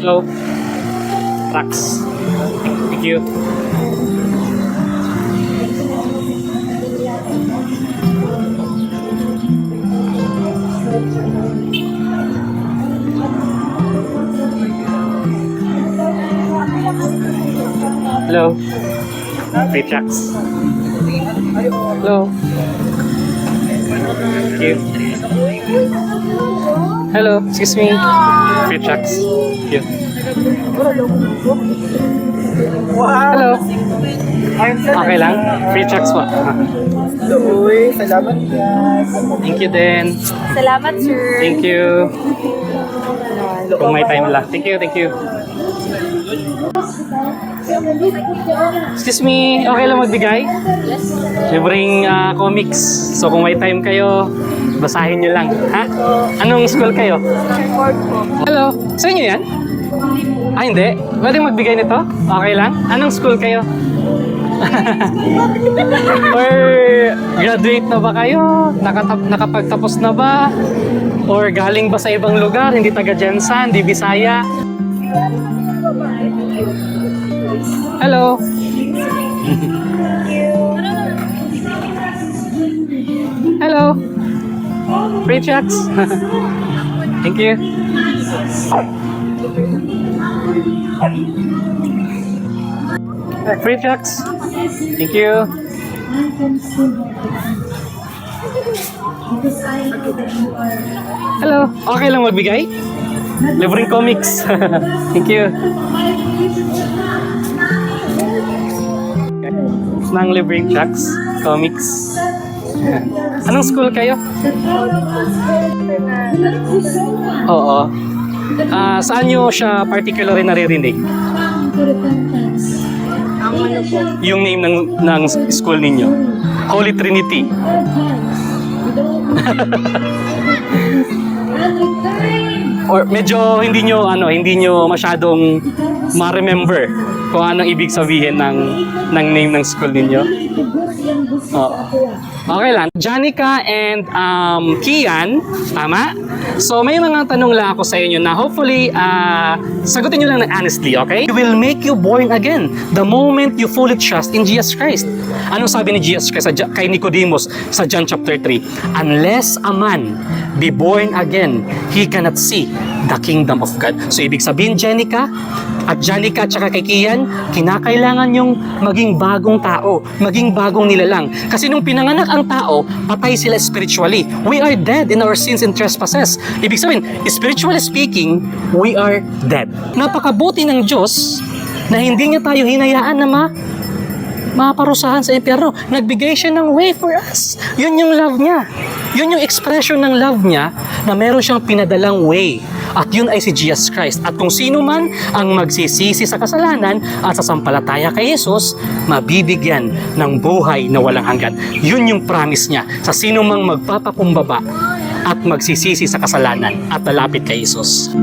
Hello. Trucks. Thank you. Hello. Free trucks. Hello. Thank you. Hello, excuse me. Free trucks. Thank you. Hello. Okay lang? Free trucks po. Uy, salamat guys. Thank you din. Salamat, sir. Thank you. Kung may time lang. Thank you, thank you. Excuse me, okay lang magbigay? Yes. Libreng comics. So kung may time kayo, basahin nyo lang. Ha? Anong school kayo? Record po. Hello, sa inyo yan? Ah, hindi? Pwedeng magbigay nito? Okay lang? Anong school kayo? Or graduate na ba kayo? Nakapagtapos na ba? Or galing ba sa ibang lugar? Hindi taga Jensan, hindi Bisaya? Hello. Hello. Free chats. Thank you. Free chats. Thank you. Hello. Okay lang magbigay? Libreng comics. Thank you. Nang libreng tracks, comics. Anong school kayo? Oo. Saan nyo siya particularly naririnig? Yung name ng school ninyo? Holy Trinity. Or medyo hindi nyo masyadong ma-remember kung anong ibig sabihin ng name ng school ninyo. Oo. Okay lang. Janica and Kian, tama? So may mga tanong lang ako sa inyo na hopefully sagutin nyo lang honestly, okay? It will make you born again the moment you fully trust in Jesus Christ. Anong sabi ni Jesus Christ kay Nicodemus sa John chapter 3? Unless a man be born again, he cannot see the kingdom of God. So ibig sabihin, Janica at saka kay Kian, kinakailangan yung maging bagong tao, maging bagong nilalang. Kasi nung pinanganak ang tao, patay sila spiritually. We are dead in our sins and trespasses. Ibig sabihin, spiritually speaking, we are dead. Napakabuti ng Diyos na hindi niya tayo hinayaan na maparusahan sa impyerno. Nagbigay siya ng way for us. Yun yung love niya. Yun yung expression ng love niya na meron siyang pinadalang way. At yun ay si Jesus Christ. At kung sino man ang magsisisi sa kasalanan at sasampalataya kay Jesus, mabibigyan ng buhay na walang hanggan. Yun yung promise niya sa sino mang magpapakumbaba at magsisisi sa kasalanan at lalapit kay Jesus.